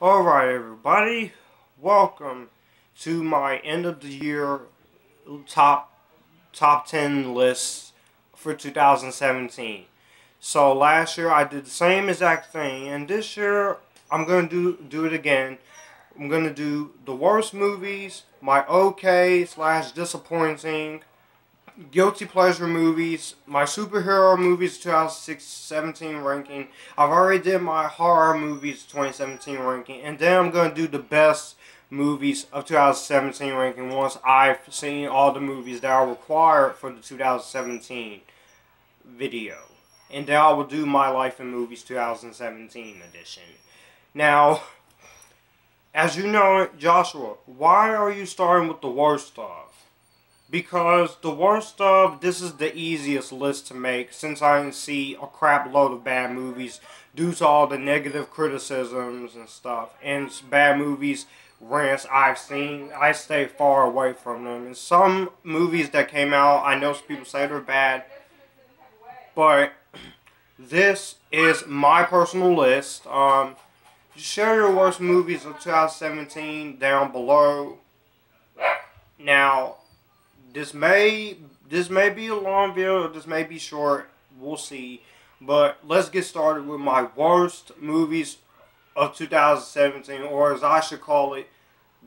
Alright everybody, welcome to my end of the year top 10 list for 2017. So last year I did the same exact thing, and this year I'm going to do it again. I'm going to do the worst movies, my okay / disappointing, guilty pleasure movies, my superhero movies 2017 ranking. I've already did my horror movies 2017 ranking, and then I'm going to do the best movies of 2017 ranking once I've seen all the movies that are required for the 2017 video. And then I will do my Life in Movies 2017 edition. Now, as you know, Joshua, why are you starting with the worst stuff? Because the worst stuff, this is the easiest list to make since I can see a crap load of bad movies due to all the negative criticisms and stuff. And bad movies, rants I've seen, I stay far away from them. And some movies that came out, I know some people say they're bad, but this is my personal list. Share your worst movies of 2017 down below. Now, This may be a long video, or this may be short, we'll see. But let's get started with my worst movies of 2017, or as I should call it,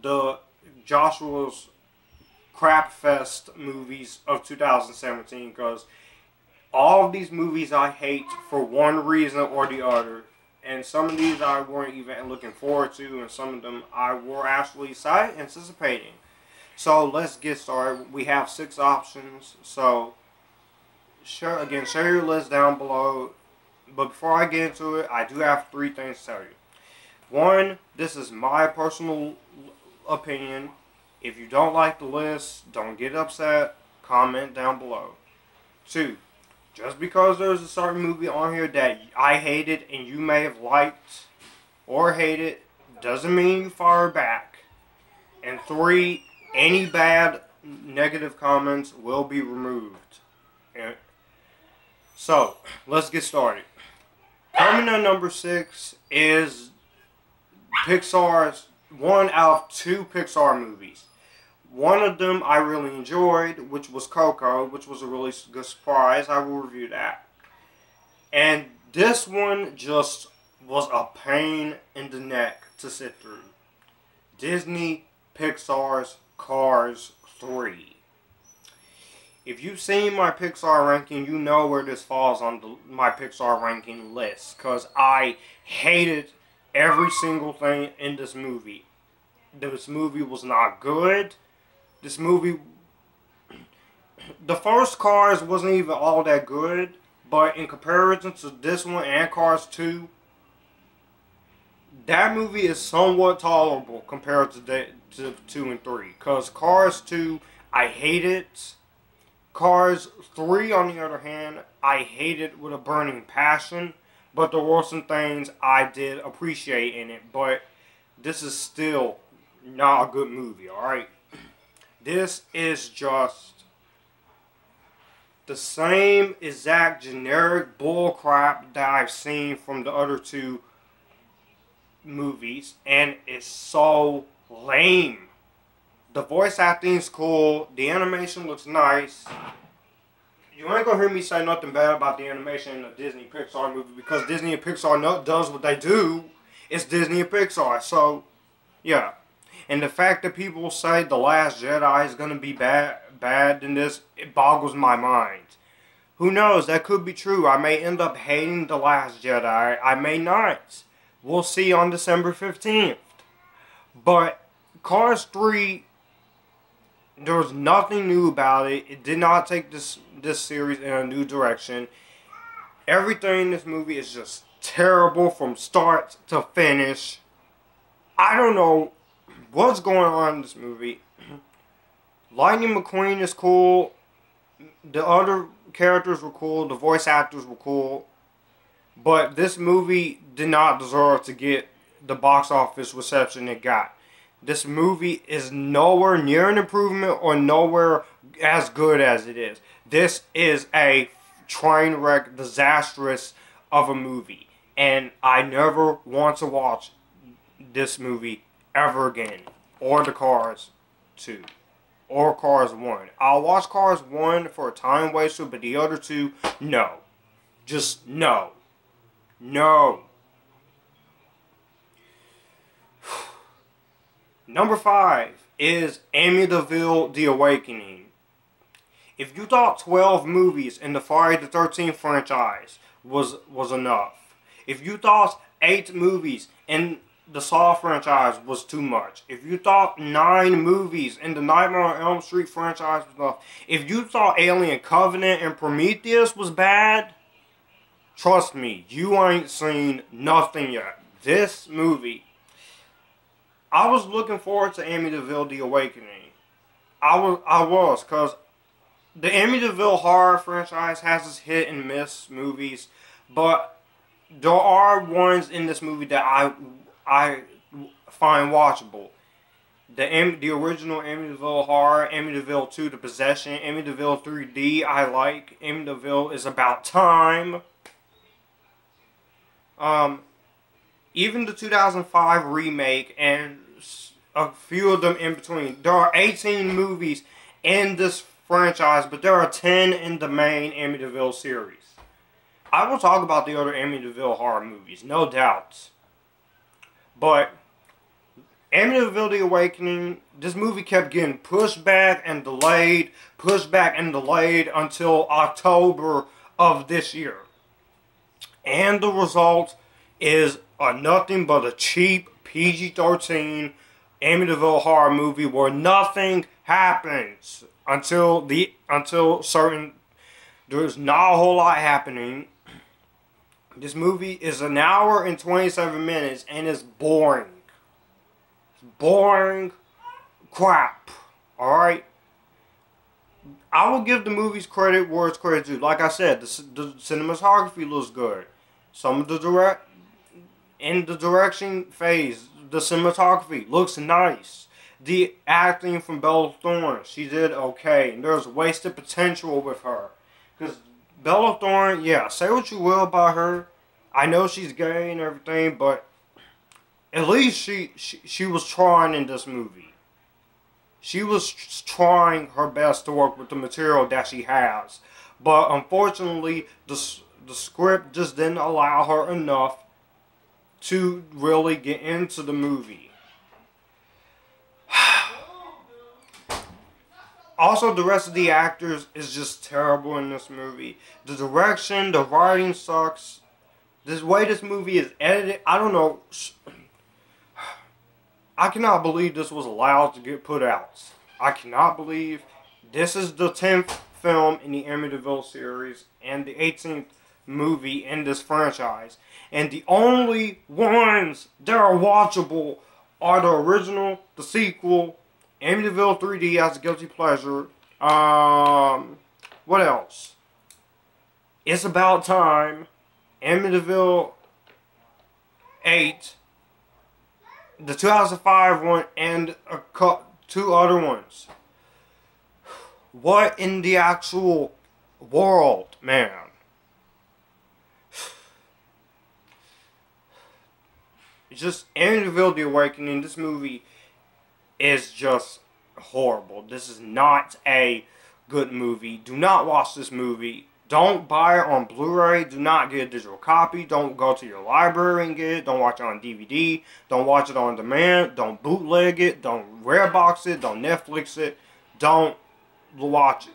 the Joshua's Crapfest movies of 2017, because all of these movies I hate for one reason or the other. And some of these I weren't even looking forward to, and some of them I were actually anticipating. So let's get started. We have 6 options. So share your list down below. But before I get into it, I do have 3 things to tell you. 1, this is my personal opinion. If you don't like the list, don't get upset. Comment down below. 2, just because there's a certain movie on here that I hated and you may have liked or hated, doesn't mean you fire back. And 3, any bad negative comments will be removed. And so, let's get started. Coming at number 6 is Pixar's one out of 2 Pixar movies. One of them I really enjoyed, which was Coco, which was a really good surprise. I will review that. And this one just was a pain in the neck to sit through. Disney Pixar's Cars 3. If you've seen my Pixar ranking, you know where this falls on my Pixar ranking list, because I hated every single thing in this movie. This movie was not good. This movie, the first Cars wasn't even all that good, but in comparison to this one and Cars 2, that movie is somewhat tolerable compared to 2 and 3. Because Cars 2, I hate it. Cars 3, on the other hand, I hate it with a burning passion. But there were some things I did appreciate in it. But this is still not a good movie, alright? This is just the same exact generic bullcrap that I've seen from the other 2 movies, and it's so lame. The voice acting is cool, the animation looks nice. You ain't gonna hear me say nothing bad about the animation in a Disney Pixar movie, because Disney and Pixar does what they do. It's Disney and Pixar, so yeah. And the fact that people say The Last Jedi is gonna be bad in this, it boggles my mind. Who knows, that could be true. I may end up hating The Last Jedi, I may not. We'll see on December 15th. But Cars 3, there was nothing new about it. It did not take this series in a new direction. Everything in this movie is just terrible from start to finish. I don't know what's going on in this movie. Lightning McQueen is cool. The other characters were cool. The voice actors were cool. But this movie did not deserve to get the box office reception it got. This movie is nowhere near an improvement or nowhere as good as it is. This is a train wreck, disastrous of a movie. And I never want to watch this movie ever again. Or the Cars 2. Or Cars 1. I'll watch Cars 1 for a time waster, but the other two, no. Just no. No. Number 5 is Amityville: The Awakening. If you thought 12 movies in the Friday the 13th franchise was enough, if you thought 8 movies in the Saw franchise was too much, if you thought 9 movies in the Nightmare on Elm Street franchise was enough, if you thought Alien Covenant and Prometheus was bad, trust me, you ain't seen nothing yet. This movie, I was looking forward to Amityville: The Awakening. I was, because the Amityville horror franchise has its hit and miss movies, but there are ones in this movie that I find watchable. The original Amityville horror, Amityville 2: The Possession, Amityville 3D I like. Amityville Is About Time. Even the 2005 remake and a few of them in between. There are 18 movies in this franchise, but there are 10 in the main Amityville series. I will talk about the other Amityville horror movies, no doubt. But Amityville: The Awakening, this movie kept getting pushed back and delayed until October of this year. And the result is nothing but a cheap PG-13 Amityville horror movie where nothing happens until there's not a whole lot happening. This movie is an hour and 27 minutes and it's boring. It's boring crap. Alright? I will give the movies credit where it's credit due. Like I said, the cinematography looks good. Some of the direction phase, the cinematography looks nice. The acting from Bella Thorne, she did okay. And there's wasted potential with her. Because Bella Thorne, yeah, say what you will about her. I know she's gay and everything, but at least she was trying in this movie. She was trying her best to work with the material that she has. But unfortunately, the script just didn't allow her enough to really get into the movie. Also, the rest of the actors is just terrible in this movie. The direction, the writing sucks. This way this movie is edited, I don't know. I cannot believe this was allowed to get put out. I cannot believe this is the 10th film in the Amityville series and the 18th movie in this franchise. And the only ones that are watchable are the original, the sequel, Amityville 3D as a guilty pleasure. What else? It's About Time, Amityville 8, the 2005 one, and two other ones. What in the actual world, man? It's just Amityville: The Awakening. This movie is just horrible. This is not a good movie. Do not watch this movie. Don't buy it on Blu-ray. Do not get a digital copy. Don't go to your library and get it. Don't watch it on DVD. Don't watch it on demand. Don't bootleg it. Don't Redbox it. Don't Netflix it. Don't watch it.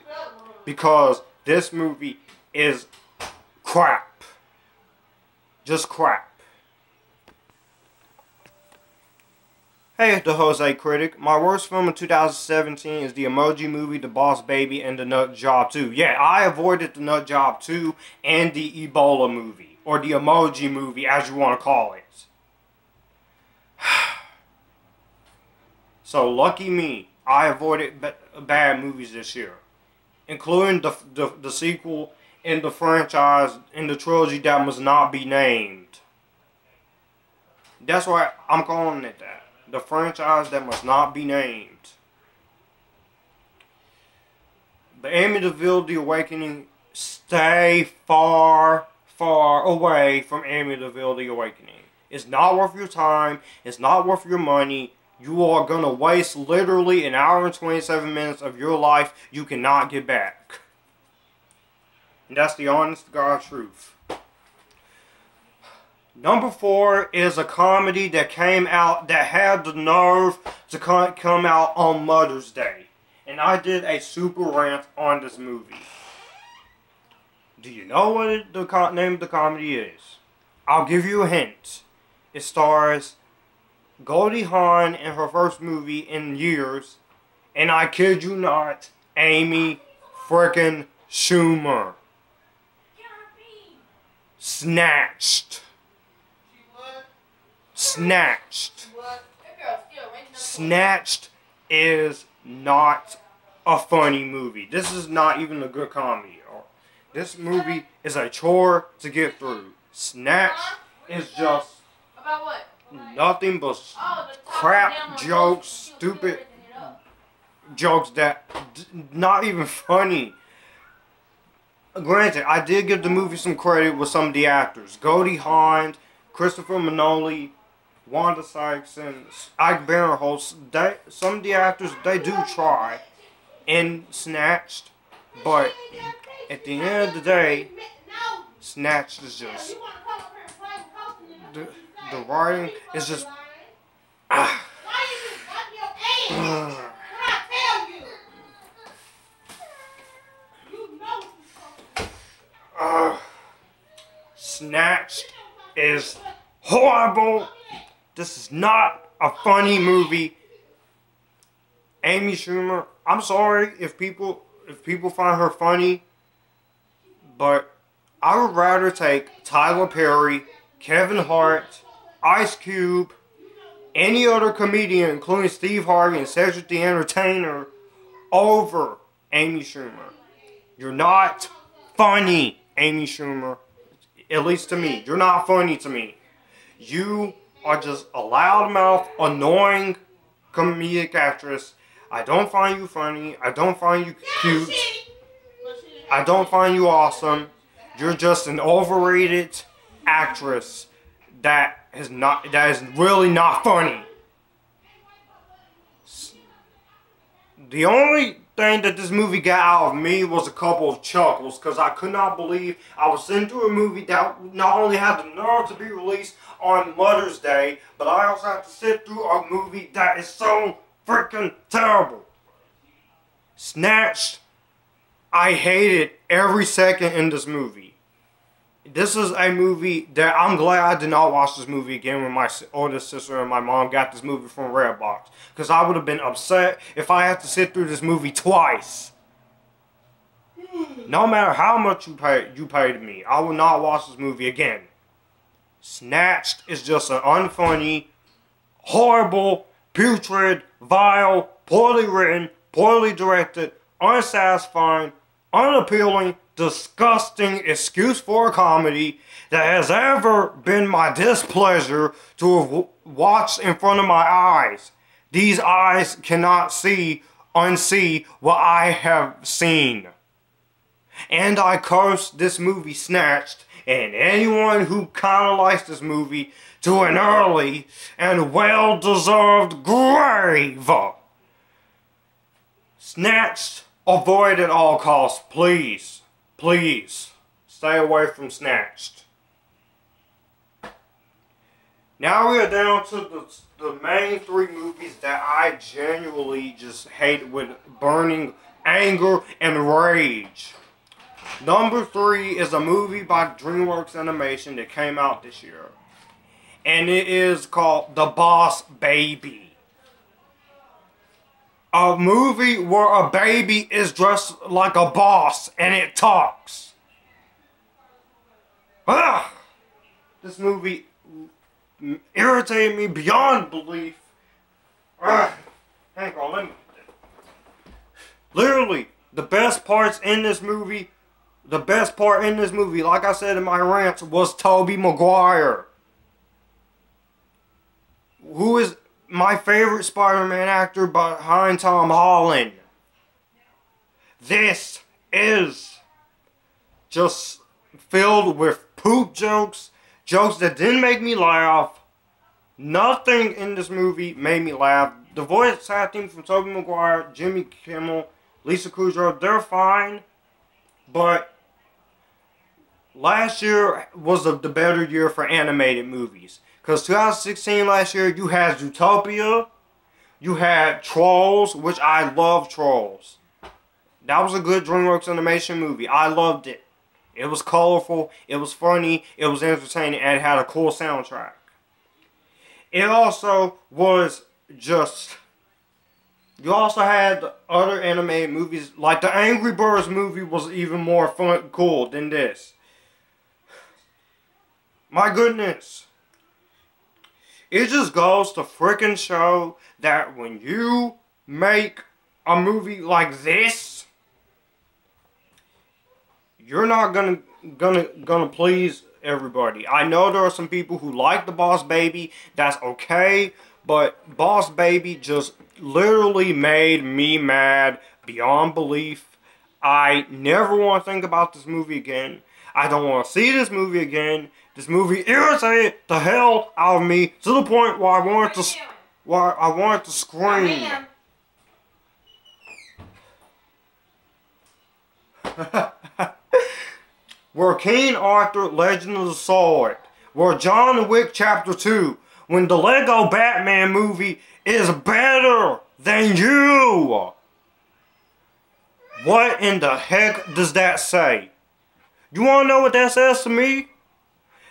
Because this movie is crap. Just crap. Hey, the Jose Critic. My worst film in 2017 is the Emoji Movie, The Boss Baby, and The Nut Job 2. Yeah, I avoided The Nut Job 2 and the Ebola Movie, or the Emoji Movie, as you want to call it. So, lucky me, I avoided bad movies this year, including the sequel in the franchise, in the trilogy that must not be named. That's why I'm calling it that. The franchise that must not be named. The Amityville: The Awakening, stay far, far away from Amityville: The Awakening. It's not worth your time. It's not worth your money. You are going to waste literally an hour and 27 minutes of your life you cannot get back. And that's the honest to God truth. Number 4 is a comedy that came out, that had the nerve to come out on Mother's Day. And I did a super rant on this movie. Do you know what the name of the comedy is? I'll give you a hint. It stars Goldie Hawn in her first movie in years. And I kid you not, Amy frickin' Schumer. Snatched. Snatched. Snatched is not a funny movie. This is not even a good comedy. This movie is a chore to get through. Snatched is just nothing but crap jokes, stupid jokes that not even funny. Granted, I did give the movie some credit with some of the actors. Goldie Hawn, Christopher Minoli, Wanda Sykes, and Ike Barinholtz. Some of the actors, they do try in Snatched, but at the end of the day, Snatched is just, the writing is just, Snatched is horrible. This is not a funny movie. Amy Schumer, I'm sorry if people find her funny, but I would rather take Tyler Perry, Kevin Hart, Ice Cube, any other comedian, including Steve Harvey and Cedric the Entertainer, over Amy Schumer. You're not funny, Amy Schumer. At least to me. You're not funny to me. You are just a loudmouth, annoying comedic actress. I don't find you funny. I don't find you cute. I don't find you awesome. You're just an overrated actress that is really not funny. The only thing that this movie got out of me was a couple of chuckles, because I could not believe I was sitting through a movie that not only had the nerve to be released on Mother's Day, but I also had to sit through a movie that is so freaking terrible. Snatched, I hated every second in this movie. This is a movie that I'm glad I did not watch this movie again when my oldest sister and my mom got this movie from Redbox. Because I would have been upset if I had to sit through this movie twice. No matter how much you paid me, I will not watch this movie again. Snatched is just an unfunny, horrible, putrid, vile, poorly written, poorly directed, unsatisfying, unappealing, disgusting excuse for a comedy that has ever been my displeasure to have watched in front of my eyes. These eyes cannot unsee what I have seen. And I curse this movie Snatched and anyone who kind of likes this movie to an early and well-deserved grave. Snatched, avoid at all costs, please. Please, stay away from Snatched. Now we are down to the main 3 movies that I genuinely just hate with burning anger and rage. Number 3 is a movie by DreamWorks Animation that came out this year. And it is called The Boss Baby. A movie where a baby is dressed like a boss and it talks. This movie irritated me beyond belief. Hang on, let me... Literally, the best part in this movie, like I said in my rant, was Tobey Maguire, who is my favorite Spider-Man actor behind Tom Holland. This is just filled with poop jokes, jokes that didn't make me laugh, Nothing in this movie made me laugh. The voice acting from Tobey Maguire, Jimmy Kimmel, Lisa Kudrow, they're fine. But last year was the better year for animated movies. Because 2016 last year, you had Zootopia, you had Trolls, which I love Trolls. That was a good DreamWorks animation movie. I loved it. It was colorful, it was funny, it was entertaining, and it had a cool soundtrack. It also was just... You also had other animated movies, like the Angry Birds movie was even more fun, cool than this. My goodness. It just goes to freaking show that when you make a movie like this, you're not gonna please everybody. I know there are some people who like the Boss Baby. That's okay. But Boss Baby just literally made me mad beyond belief. I never want to think about this movie again. I don't want to see this movie again. This movie irritated the hell out of me to the point where I wanted to scream. We're King Arthur, Legend of the Sword. We're John Wick Chapter 2. When the Lego Batman movie is better than you. What in the heck does that say? You want to know what that says to me?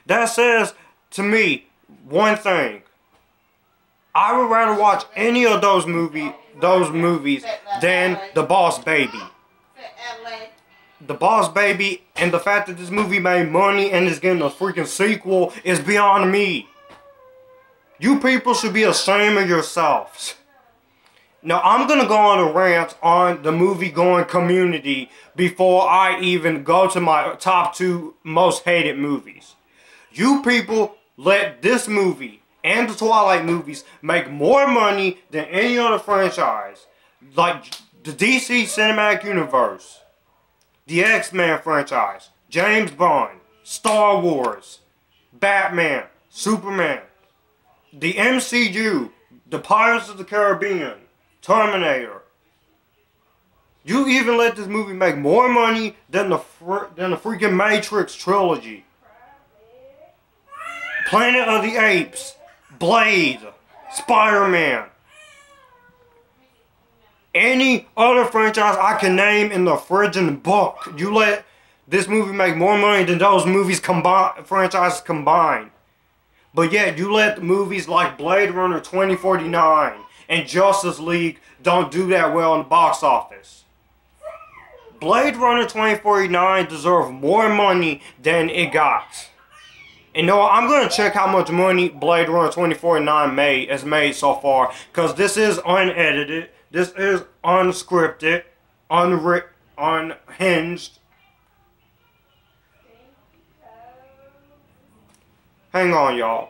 That says to me one thing. I would rather watch any of those movies than The Boss Baby. The Boss Baby and the fact that this movie made money and is getting a freaking sequel is beyond me. You people should be ashamed of yourselves. Now, I'm going to go on a rant on the movie-going community before I even go to my top 2 most hated movies. You people let this movie and the Twilight movies make more money than any other franchise. Like the DC Cinematic Universe, the X-Men franchise, James Bond, Star Wars, Batman, Superman, the MCU, the Pirates of the Caribbean, Terminator. You even let this movie make more money than the freaking Matrix trilogy. Planet of the Apes, Blade, Spider-Man. Any other franchise I can name in the friggin' book. You let this movie make more money than those movies franchises combined. But yet, you let movies like Blade Runner 2049 and Justice League don't do that well in the box office. Blade Runner 2049 deserves more money than it got. And you know what? I'm going to check how much money Blade Runner 2049 has made so far. Because this is unedited. This is unscripted. Unhinged. Hang on, y'all.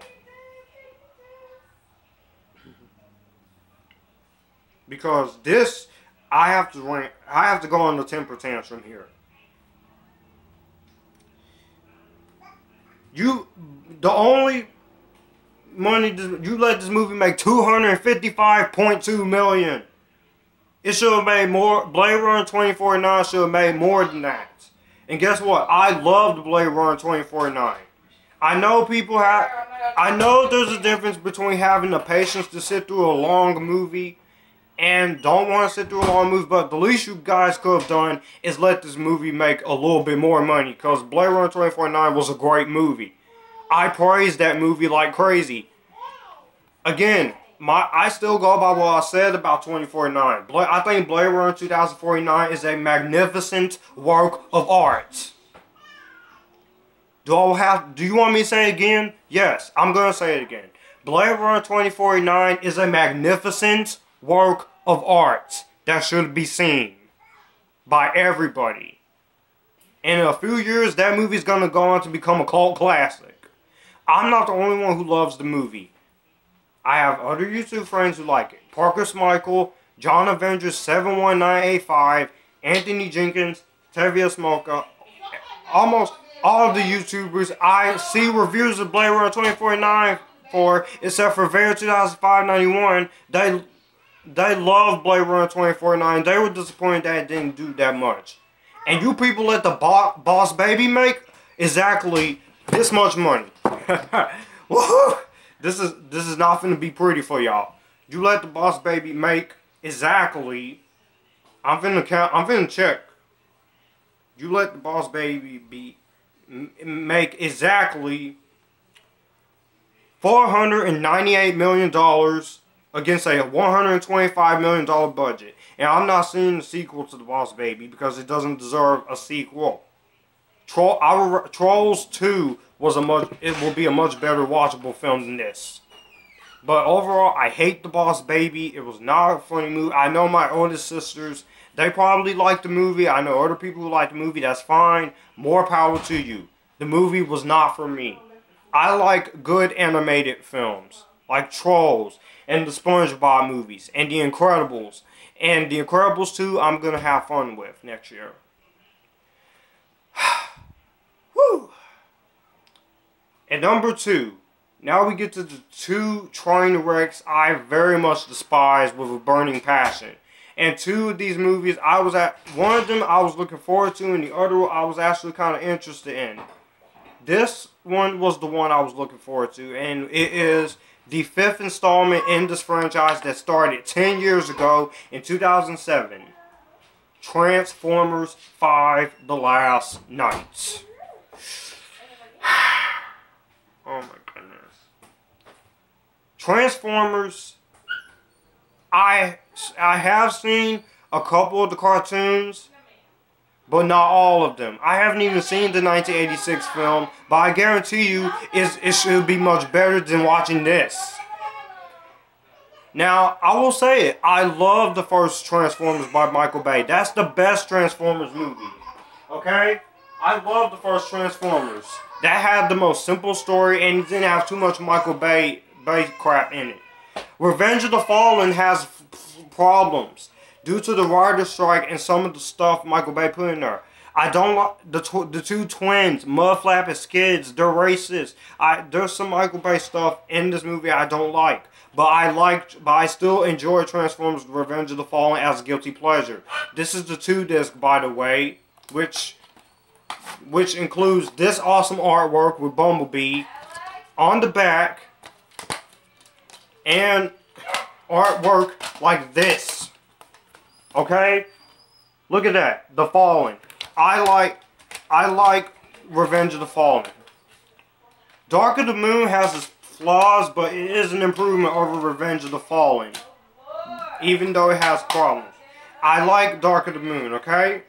Because this, I have to go on the temper tantrum here. The only money you let this movie make $255.2 million. It should have made more. Blade Runner 2049 should have made more than that. And guess what? I loved Blade Runner 2049. I know there's a difference between having the patience to sit through a long movie and don't want to sit through a long movie, but the least you guys could have done is let this movie make a little bit more money, because Blade Runner 2049 was a great movie. I praised that movie like crazy. Again, I still go by what I said about 2049. I think Blade Runner 2049 is a magnificent work of art. Do you want me to say it again? Yes, I'm going to say it again. Blade Runner 2049 is a magnificent work of art that should be seen by everybody. And in a few years, that movie's going to go on to become a cult classic. I'm not the only one who loves the movie. I have other YouTube friends who like it. Parker Smichael, John Avengers 71985, Anthony Jenkins, Tevia Smoka, almost all of the YouTubers. I see reviews of Blade Runner 2049 for, except for Vera 2005-91. They love Blade Runner 2049. They were disappointed that it didn't do that much. And you people let the Boss Baby make exactly this much money. Woohoo! This is not gonna be pretty for y'all. You let the Boss Baby make exactly. I'm finna check. You let the Boss Baby make exactly $498 million against a $125 million budget. And I'm not seeing the sequel to The Boss Baby because it doesn't deserve a sequel. Trolls 2 will be a much better watchable film than this. But overall, I hate The Boss Baby. It was not a funny movie. I know my oldest sisters, they probably like the movie. I know other people who like the movie. That's fine. More power to you. The movie was not for me. I like good animated films, like Trolls and the SpongeBob movies and The Incredibles. And The Incredibles 2, I'm going to have fun with next year. Woo! And number 2. Now we get to the 2 train wrecks I very much despise with a burning passion. And 2 of these movies, one of them I was looking forward to, and the other one I was actually kind of interested in. This one was the one I was looking forward to, and it is the 5th installment in this franchise that started 10 years ago in 2007. Transformers 5: The Last Knight. Oh my goodness. Transformers, I have seen a couple of the cartoons, but not all of them. I haven't even seen the 1986 film, but I guarantee you it should be much better than watching this. Now, I will say it. I love the first Transformers by Michael Bay. That's the best Transformers movie. Okay? I love the first Transformers. That had the most simple story and it didn't have too much Michael Bay crap in it. Revenge of the Fallen has problems due to the writer's strike and some of the stuff Michael Bay put in there. I don't like the 2 twins, Mudflap and Skids. They're racist. There's some Michael Bay stuff in this movie I don't like, but I still enjoy Transformers: Revenge of the Fallen as a guilty pleasure. This is the 2-disc, by the way, which includes this awesome artwork with Bumblebee on the back and artwork like this. Okay? Look at that. The Fallen. I like Revenge of the Fallen. Dark of the Moon has its flaws, but it is an improvement over Revenge of the Fallen. Even though it has problems. I like Dark of the Moon, okay?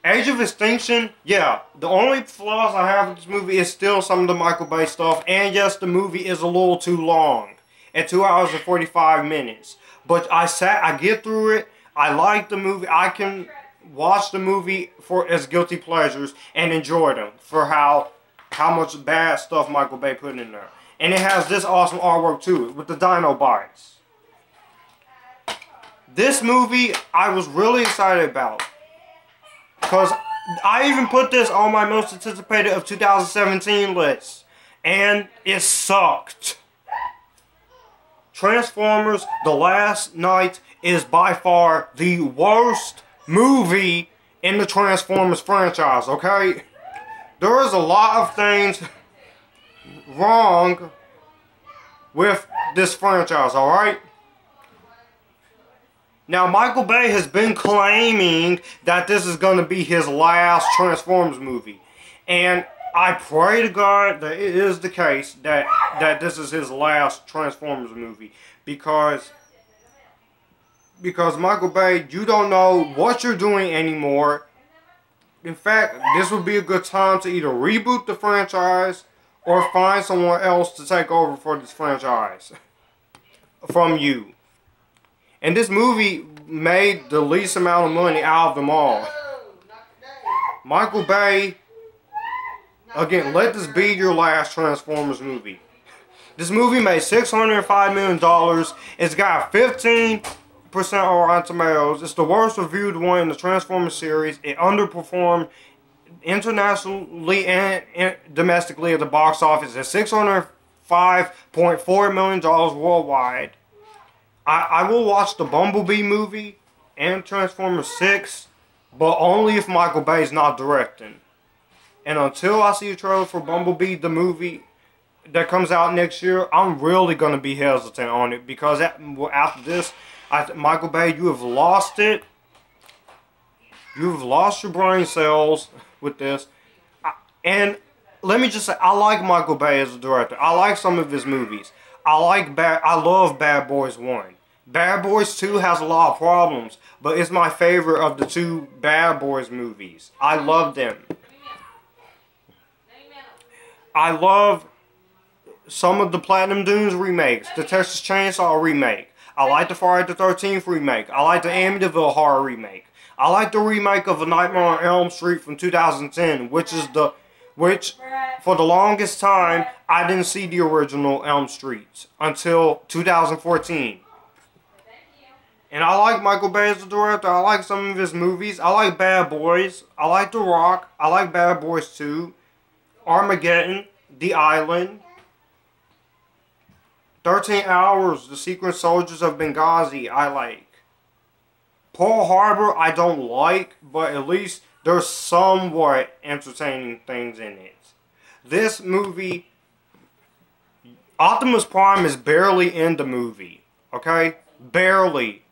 Age of Extinction, yeah. The only flaws I have with this movie is still some of the Michael Bay stuff. And yes, the movie is a little too long. At 2 hours and 45 minutes. But I get through it. I like the movie. I can watch the movie as guilty pleasures and enjoy them for how much bad stuff Michael Bay put in there. And it has this awesome artwork too, with the Dinobots. This movie I was really excited about. Because I even put this on my most anticipated of 2017 list. And it sucked. Transformers: The Last Knight is by far the worst movie in the Transformers franchise, okay? There is a lot of things wrong with this franchise, alright? Now, Michael Bay has been claiming that this is going to be his last Transformers movie. And I pray to God that it is the case that this is his last Transformers movie. Because Michael Bay, you don't know what you're doing anymore. In fact, this would be a good time to either reboot the franchise or find someone else to take over for this franchise from you. And this movie made the least amount of money out of them all. Michael Bay, again, let this be your last Transformers movie. This movie made $605 million. It's got 15% on Rotten Tomatoes. It's the worst reviewed one in the Transformers series. It underperformed internationally and domestically at the box office at $605.4 million worldwide. I will watch the Bumblebee movie and Transformers 6, but only if Michael Bay's not directing. And until I see a trailer for Bumblebee, the movie that comes out next year, I'm really going to be hesitant on it. Because after this, Michael Bay, you have lost it. You've lost your brain cells with this. And let me just say, I like Michael Bay as a director. I like some of his movies. I love Bad Boys 1. Bad Boys 2 has a lot of problems, but it's my favorite of the two Bad Boys movies. I love them. I love some of the Platinum Dunes remakes, the Texas Chainsaw remake. I like the Friday the 13th remake. I like the Amityville horror remake. I like the remake of A Nightmare on Elm Street from 2010, which for the longest time, I didn't see the original Elm Street until 2014. And I like Michael Bay as a director. I like some of his movies. I like Bad Boys. I like The Rock. I like Bad Boys 2. Armageddon. The Island. 13 Hours. The Secret Soldiers of Benghazi. I like. Pearl Harbor I don't like, but at least there's somewhat entertaining things in it. This movie, Optimus Prime is barely in the movie. Okay? Barely.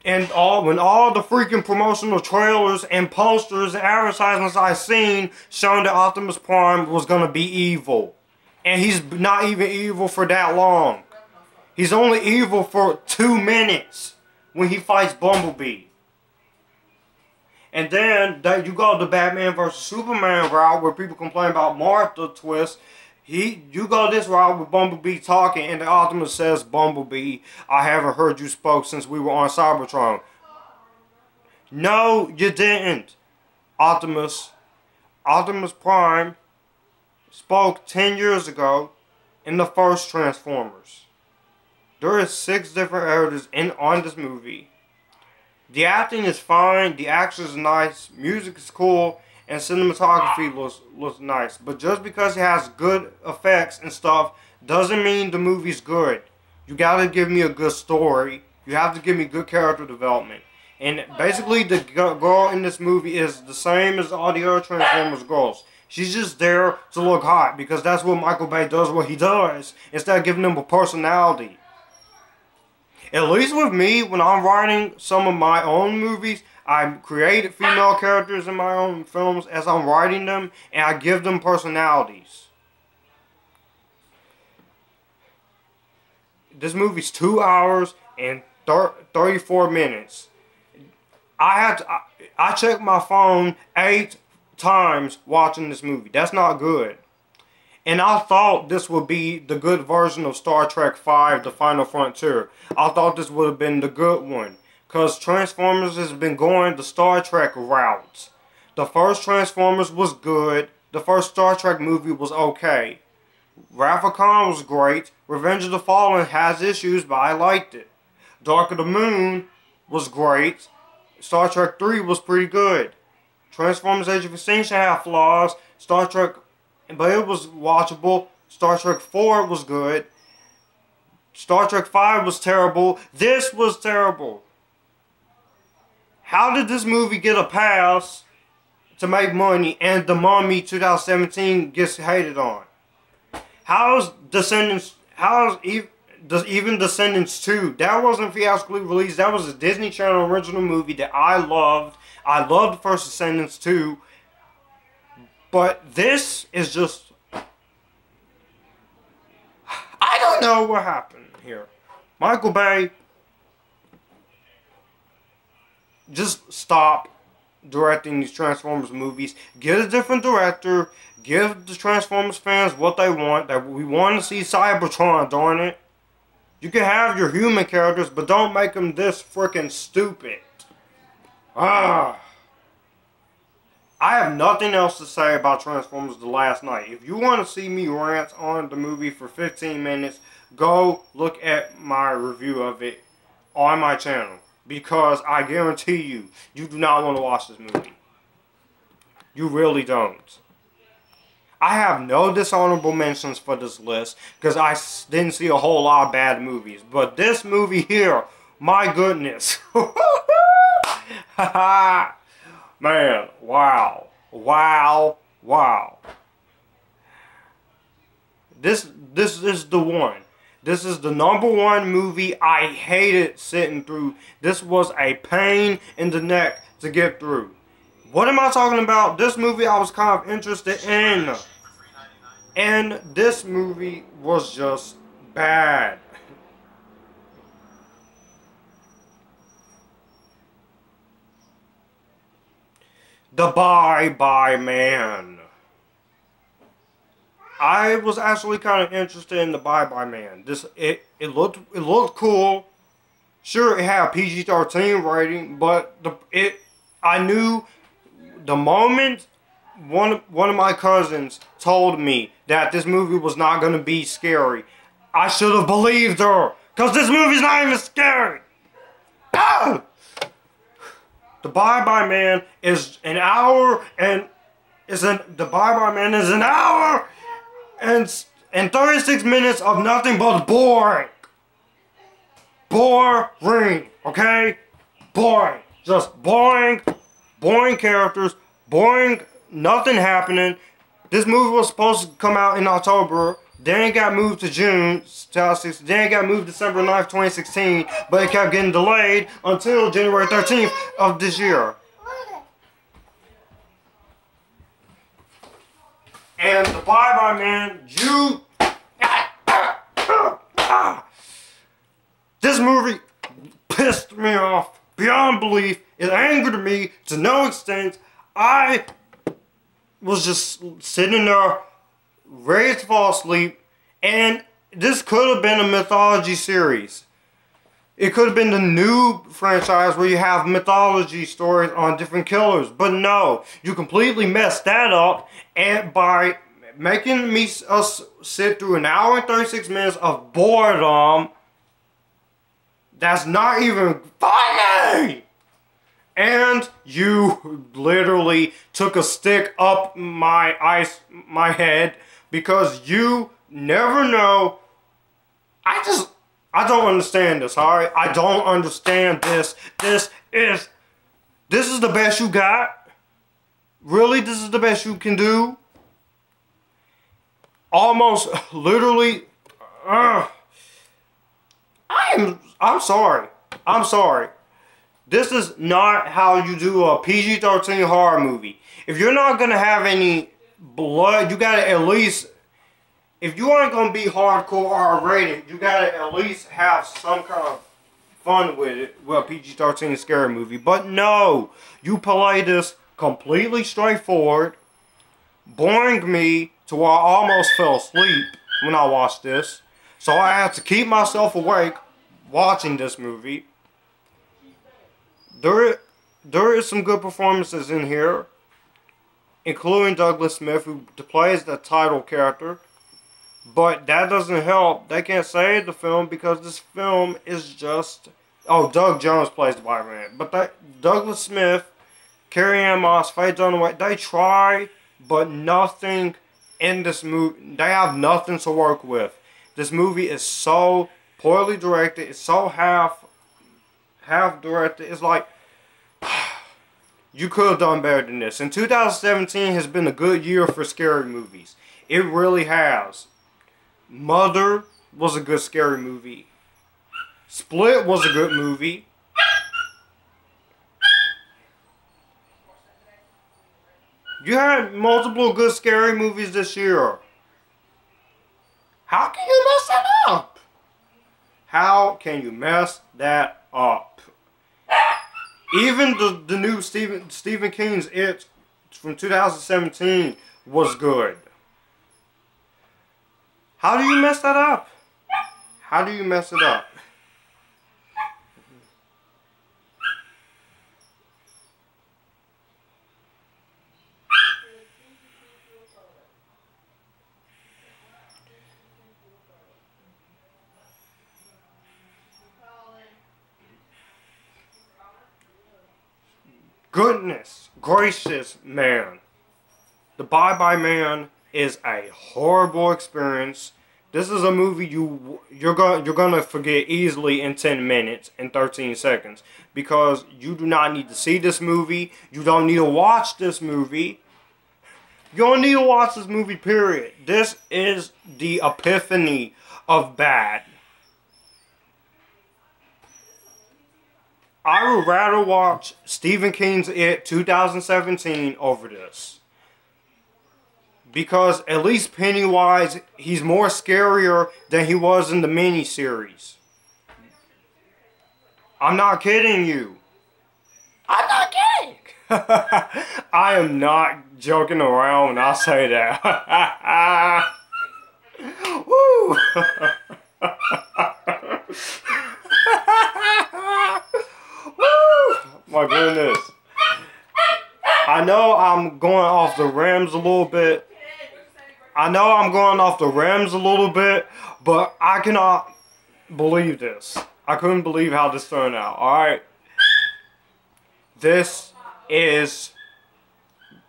And when all the freaking promotional trailers and posters and advertisements I seen showing that Optimus Prime was gonna be evil. And he's not even evil for that long. He's only evil for 2 minutes when he fights Bumblebee. And then you go the Batman vs. Superman route where people complain about Martha twist. You go this route with Bumblebee talking, and the Optimus says, "Bumblebee, I haven't heard you spoke since we were on Cybertron." No, you didn't. Optimus Prime spoke 10 years ago in the first Transformers. There is 6 different editors on this movie. The acting is fine, the action is nice, music is cool, and cinematography looks nice. But just because it has good effects and stuff doesn't mean the movie's good. You gotta give me a good story. You have to give me good character development. And basically the girl in this movie is the same as all the other Transformers girls. She's just there to look hot because that's what Michael Bay does, what he does, instead of giving them a personality. At least with me, when I'm writing some of my own movies, I create female characters in my own films as I'm writing them, and I give them personalities. This movie's 2 hours and 34 minutes. I checked my phone 8 times watching this movie. That's not good. And I thought this would be the good version of Star Trek V, The Final Frontier. I thought this would have been the good one. Because Transformers has been going the Star Trek route. The first Transformers was good. The first Star Trek movie was okay. Wrath of Khan was great. Revenge of the Fallen has issues, but I liked it. Dark of the Moon was great. Star Trek 3 was pretty good. Transformers Age of Extinction had flaws. Star Trek, but it was watchable. Star Trek 4 was good. Star Trek 5 was terrible. This was terrible. How did this movie get a pass to make money and The Mummy 2017 gets hated on? How's even Descendants 2? That wasn't theatrically released. That was a Disney Channel original movie that I loved. I loved the first Descendants 2. But this is just... I don't know what happened here. Michael Bay, just stop directing these Transformers movies. Get a different director. Give the Transformers fans what they want. That we want to see Cybertron, darn it. You can have your human characters, but don't make them this freaking stupid. I have nothing else to say about Transformers The Last Night. If you want to see me rant on the movie for 15 minutes, go look at my review of it on my channel. Because I guarantee you, you do not want to watch this movie. You really don't. I have no dishonorable mentions for this list because didn't see a whole lot of bad movies. But this movie here, my goodness. Man, wow. Wow. Wow. This is the one. This is the #1 movie I hated sitting through. This was a pain in the neck to get through. What am I talking about? This movie I was kind of interested in. And this movie was just bad. The Bye-Bye Man. I was actually kind of interested in The Bye-Bye Man. It looked cool. Sure, it had a PG-13 rating, but I knew the moment one of my cousins told me that this movie was not going to be scary, I should have believed her, because this movie's not even scary. Ah! The Bye-Bye Man is an hour and The Bye-Bye Man is an hour and 36 minutes of nothing but boring. Boring, okay? Boring. Just boring. Boring characters. Boring. Nothing happening. This movie was supposed to come out in October. Then it got moved to June 2016. Then it got moved December 9th, 2016. But it kept getting delayed until January 13th of this year. And The Bye-Bye Man, this movie pissed me off beyond belief. It angered me to no extent. I was just sitting there ready to fall asleep, and this could have been a mythology series. It could have been the new franchise where you have mythology stories on different killers, but no, you completely messed that up, and by making us sit through an hour and 36 minutes of boredom, that's not even funny! And you literally took a stick up my head because you never know. I don't understand this, alright? I don't understand this. This is the best you got? Really? This is the best you can do? Almost literally I'm sorry. I'm sorry. This is not how you do a PG-13 horror movie. If you're not going to have any blood, you got to at least... If you aren't going to be hardcore R-rated, you got to at least have some kind of fun with it. Well, PG-13 scary movie. But no, you play this completely straightforward, boring me to where I almost fell asleep when I watched this. So I had to keep myself awake watching this movie. There is some good performances in here, including Douglas Smith, who plays the title character. But that doesn't help. They can't save the film because this film is just... Oh, Doug Jones plays the Bye-Bye Man. But Douglas Smith, Carrie-Anne Moss, Faye Dunaway, they try, but nothing in this movie... They have nothing to work with. This movie is so poorly directed. It's so half directed. It's like... You could have done better than this. And 2017 has been a good year for scary movies. It really has. Mother was a good scary movie. Split was a good movie. You had multiple good scary movies this year. How can you mess that up? How can you mess that up? Even the new Stephen King's It from 2017 was good. How do you mess that up? How do you mess it up? Goodness gracious, man. The Bye Bye Man is a horrible experience. This is a movie you're gonna forget easily in 10 minutes and 13 seconds because you do not need to see this movie. You don't need to watch this movie. You don't need to watch this movie, period. This is the epiphany of bad. I would rather watch Stephen King's It 2017 over this. Because at least Pennywise, he's more scarier than he was in the miniseries. I'm not kidding you. I'm not kidding. I am not joking around when I say that. Woo! Woo! My goodness. I know I'm going off the rims a little bit. But I cannot believe this. I couldn't believe how this turned out. Alright? This is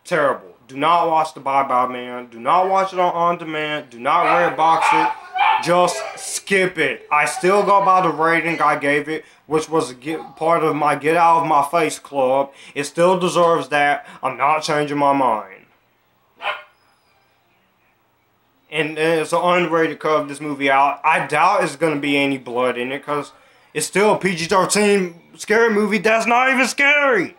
terrible. Do not watch The Bye Bye Man. Do not watch it on demand. Do not Redbox it. Just skip it. I still go by the rating I gave it, which was part of my Get Out of My Face club. It still deserves that. I'm not changing my mind. And it's an unrated cut of this movie out. I doubt there's going to be any blood in it because it's still a PG-13 scary movie that's not even scary.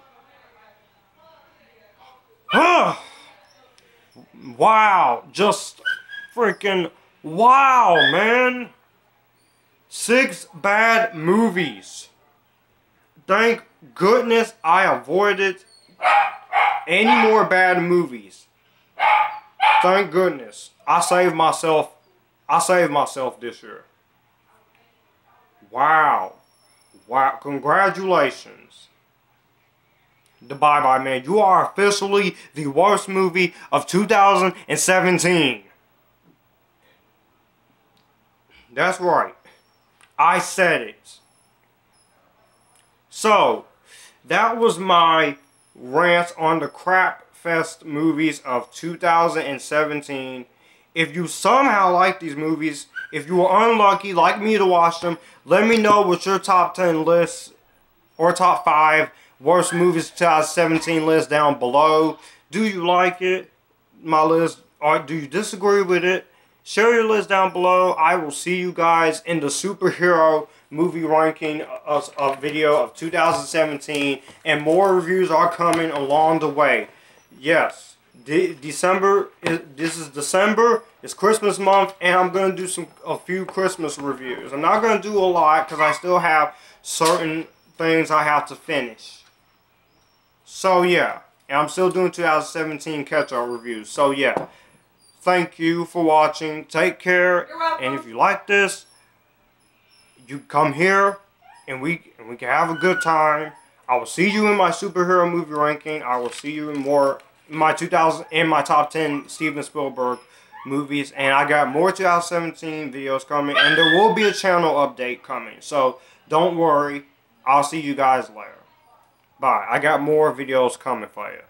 Wow. Just freaking wow, man. 6 bad movies. Thank goodness I avoided any more bad movies. Thank goodness. I saved myself this year. Wow. Wow. Congratulations. The Bye Bye Man. You are officially the worst movie of 2017. That's right. I said it. So, that was my rant on the Crapfest movies of 2017. If you somehow like these movies, if you were unlucky like me to watch them, let me know what your top 10 lists or top 5 worst movies 2017 list down below. Do you like it, my list, or do you disagree with it? Share your list down below. I will see you guys in the superhero movie ranking of video of 2017, and more reviews are coming along the way. Yes. December, this is December, it's Christmas month, and I'm going to do a few Christmas reviews. I'm not going to do a lot because I still have certain things I have to finish. So yeah, and I'm still doing 2017 catch-up reviews. So yeah, thank you for watching. Take care, and if you like this, you come here, and we can have a good time. I will see you in my superhero movie ranking. I will see you in my top 10 Steven Spielberg movies, and I got more 2017 videos coming, and there will be a channel update coming, so don't worry. I'll see you guys later. Bye. I got more videos coming for you.